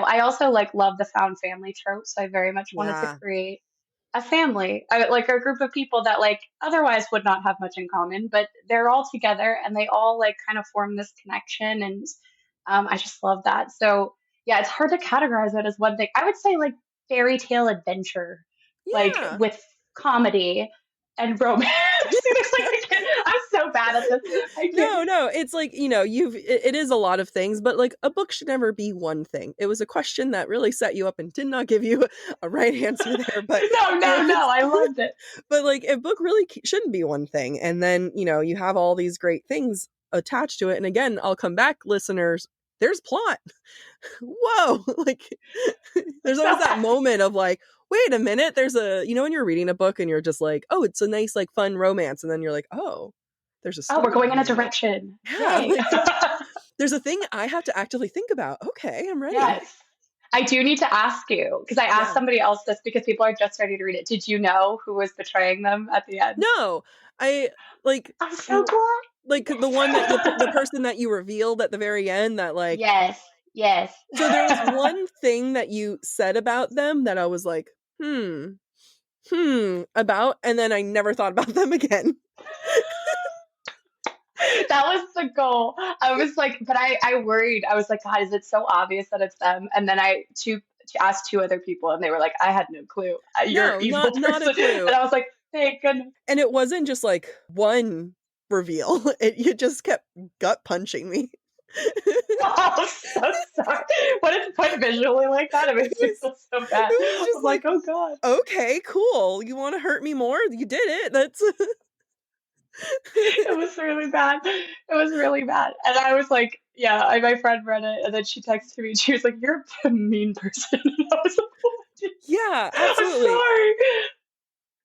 I also like love the found family trope. So I very much wanted to Yeah. create a family, like a group of people that like otherwise would not have much in common, but they're all together and they all like kind of form this connection. And I just love that. So yeah, it's hard to categorize it as one thing. I would say like fairy tale adventure, like Yeah. with comedy and romance. It's like, I'm so bad at this. No, it's like, it is a lot of things, but like a book should never be one thing. It was a question that really set you up and did not give you a right answer there, but no, I loved it. But like a book really shouldn't be one thing. And then, you have all these great things attached to it. And again, I'll come back, listeners, there's plot. Whoa. Like there's always that moment of like, wait a minute, there's when you're reading a book and you're just like, oh, it's a nice, like fun romance. And then you're like, oh, there's a story. Oh, we're going in a direction. Yeah. There's a thing I have to actively think about. Okay, I'm ready. Yes. I do need to ask you, because I asked somebody else this because people are just ready to read it. Did you know who was betraying them at the end? No. I'm so glad. Like the one that the person that you revealed at the very end that like. Yes. So there was one thing that you said about them that I was like, about, and then I never thought about them again. That was the goal. I was like, but I worried. I was like, God, is it so obvious that it's them? And then I asked two other people, and they were like, I had no clue. You're evil person. Not a clue. And I was like, thank goodness. And it wasn't just like one reveal. You just kept gut punching me. Oh, I'm so sorry. When it's put visually like that, it makes me feel so bad. I'm like, oh God. Okay, cool. You want to hurt me more? You did it. That's. It was really bad. It was really bad. And I was like, yeah, my friend read it and then she texted me and she was like, you're a mean person. And I was like, yeah, absolutely. I'm sorry.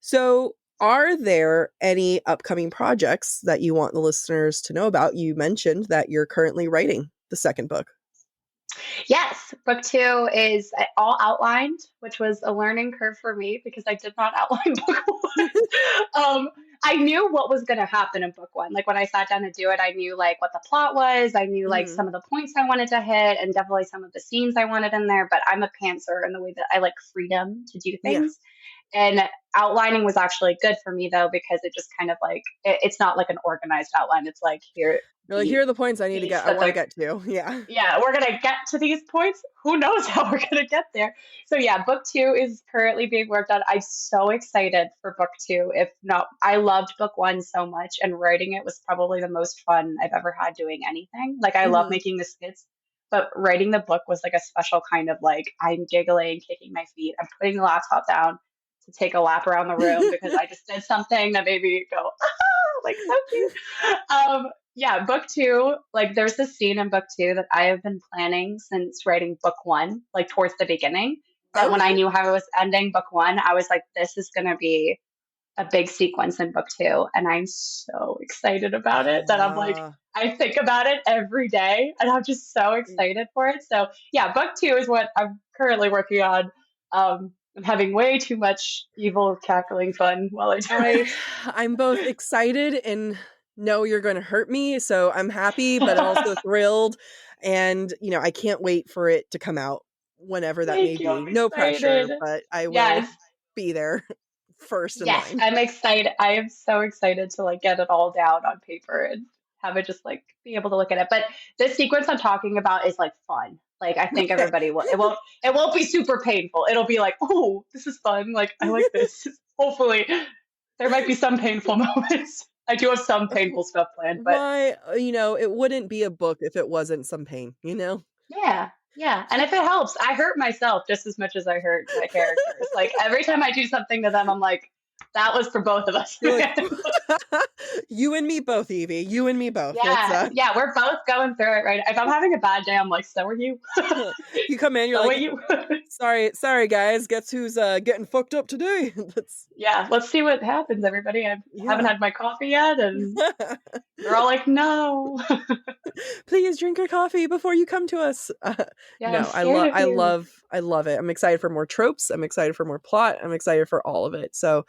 So are there any upcoming projects that you want the listeners to know about? You mentioned that you're currently writing the second book. Yes, book 2 is all outlined, which was a learning curve for me because I did not outline book 1. I knew what was going to happen in book 1. Like when I sat down to do it, I knew like what the plot was. I knew like some of the points I wanted to hit and definitely some of the scenes I wanted in there. But I'm a pantser in the way that I like freedom to do things. Yeah. And outlining was actually good for me though, because it just kind of like, it's not like an organized outline. It's like here. You're like, here are the points I need to get. I want to get to. Yeah. Yeah. We're going to get to these points. Who knows how we're going to get there. So yeah, book 2 is currently being worked on. I'm so excited for book 2. If not, I loved book 1 so much and writing it was probably the most fun I've ever had doing anything. Like I love making the skits, but writing the book was like a special kind of like, I'm giggling, kicking my feet. I'm putting the laptop down to take a lap around the room because I just did something that made me go, like so cute. Yeah, book 2, like there's this scene in book 2 that I have been planning since writing book 1, like towards the beginning, that when I knew how I was ending book 1, I was like, this is going to be a big sequence in book 2. And I'm so excited about it that I'm like, I think about it every day and I'm just so excited for it. So yeah, book 2 is what I'm currently working on. I'm having way too much evil cackling fun while I do it. I'm both excited and know you're going to hurt me. So I'm happy, but also thrilled. And, I can't wait for it to come out whenever that may be. No pressure, but I will be there first in line. I'm excited. I am so excited to like get it all down on paper and have it just like be able to look at it. But this sequence I'm talking about is like fun. Like I think everybody will. It won't be super painful. It'll be like, oh, this is fun. Like I like this. Hopefully, there might be some painful moments. I do have some painful stuff planned, but why, it wouldn't be a book if it wasn't some pain, yeah, yeah. And if it helps, I hurt myself just as much as I hurt my characters. Like every time I do something to them, I'm like, that was for both of us. You're like, you and me both, Evie. You and me both. Yeah, yeah, we're both going through it right. If I'm having a bad day, I'm like, so are you. You come in, you're So are like, you. sorry, guys. Guess who's getting fucked up today? Yeah, let's see what happens, everybody. I haven't had my coffee yet, and they're all like, no. Please drink your coffee before you come to us. Yeah, No, I'm scared of you. I love it. I'm excited for more tropes. I'm excited for more plot. I'm excited for all of it. So,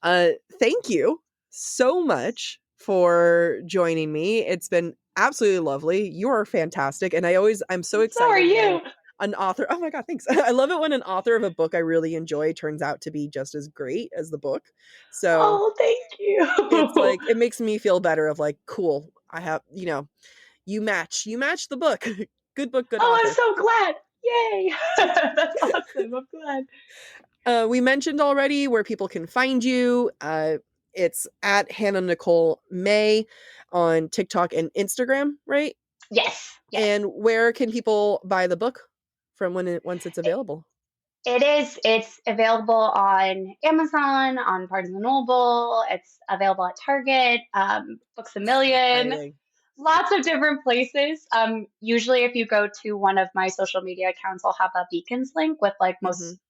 thank you so much for joining me. It's been absolutely lovely. You are fantastic. And I'm so excited. So are you. An author. Oh my God, thanks. I love it when an author of a book I really enjoy turns out to be just as great as the book. So, Oh, thank you. it's like, it makes me feel better of like, cool. I have, you match the book. Good book, good author. I'm so glad. Yay. That's awesome. I'm glad. We mentioned already where people can find you. It's at Hannah Nicole May on TikTok and Instagram, right? Yes. And where can people buy the book from once it's available? It's available on Amazon, on Barnes and Noble. It's available at Target, Books A Million. Exciting. Lots of different places. Usually if you go to one of my social media accounts, I'll have a Beacons link with like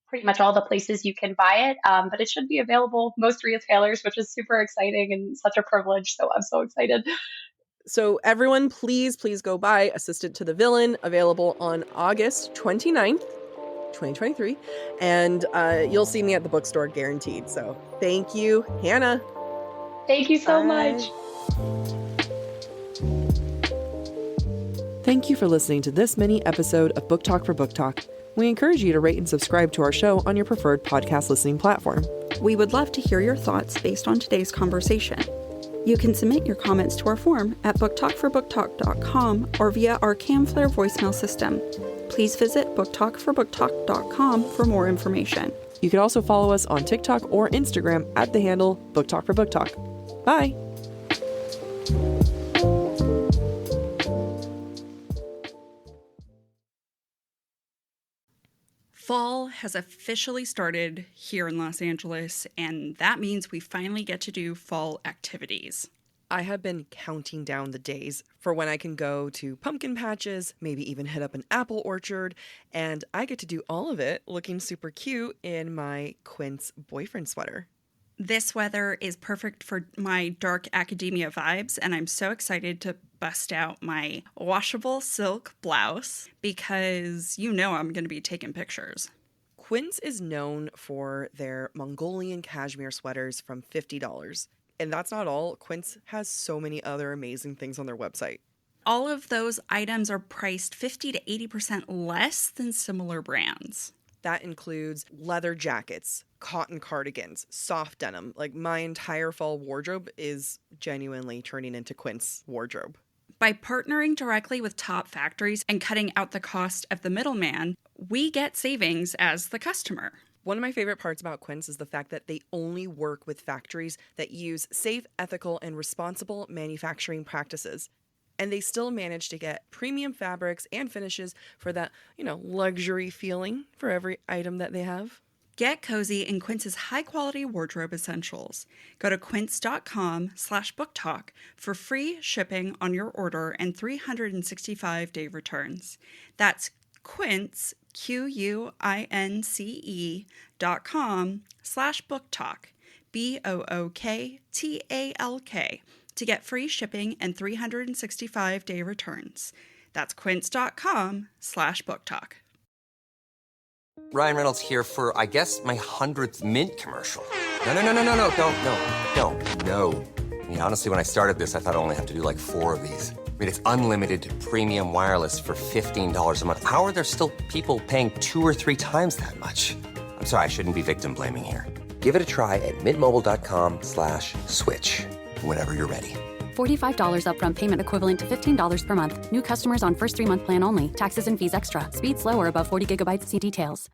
pretty much all the places you can buy it. But it should be available most retailers, which is super exciting and such a privilege. So I'm so excited. So everyone, please go buy Assistant to the Villain, available on August 29th, 2023. And you'll see me at the bookstore guaranteed. So thank you, Hannah. Thank you so much. Thank you for listening to this mini episode of Book Talk for Book Talk. We encourage you to rate and subscribe to our show on your preferred podcast listening platform. We would love to hear your thoughts based on today's conversation. You can submit your comments to our form at booktalkforbooktalk.com or via our Camflare voicemail system. Please visit booktalkforbooktalk.com for more information. You can also follow us on TikTok or Instagram at the handle Book Talk for Book Talk. Bye! Fall has officially started here in Los Angeles, and that means we finally get to do fall activities. I have been counting down the days for when I can go to pumpkin patches, maybe even hit up an apple orchard, and I get to do all of it looking super cute in my Quince boyfriend sweater. This weather is perfect for my dark academia vibes, and I'm so excited to bust out my washable silk blouse because I'm going to be taking pictures. Quince is known for their Mongolian cashmere sweaters from $50. And that's not all. Quince has so many other amazing things on their website. All of those items are priced 50 to 80% less than similar brands. That includes leather jackets, cotton cardigans, soft denim. Like my entire fall wardrobe is genuinely turning into Quince wardrobe. By partnering directly with top factories and cutting out the cost of the middleman, we get savings as the customer. One of my favorite parts about Quince is the fact that they only work with factories that use safe, ethical, and responsible manufacturing practices. And they still manage to get premium fabrics and finishes for that, luxury feeling for every item that they have. Get cozy in Quince's high-quality wardrobe essentials. Go to quince.com/booktalk for free shipping on your order and 365-day returns. That's Quince, QUINCE.com/booktalk, BOOKTALK, to get free shipping and 365-day returns. That's quince.com/booktalk. Ryan Reynolds here for, I guess, my 100th Mint commercial. No, don't. I mean, honestly, when I started this, I thought I only have to do like 4 of these. I mean, it's unlimited premium wireless for $15 a month. How are there still people paying 2 or 3 times that much? I'm sorry, I shouldn't be victim blaming here. Give it a try at mintmobile.com/switch. Whenever you're ready. $45 upfront payment equivalent to $15 per month. New customers on first 3-month plan only. Taxes and fees extra. Speed slower above 40 gigabytes. See details.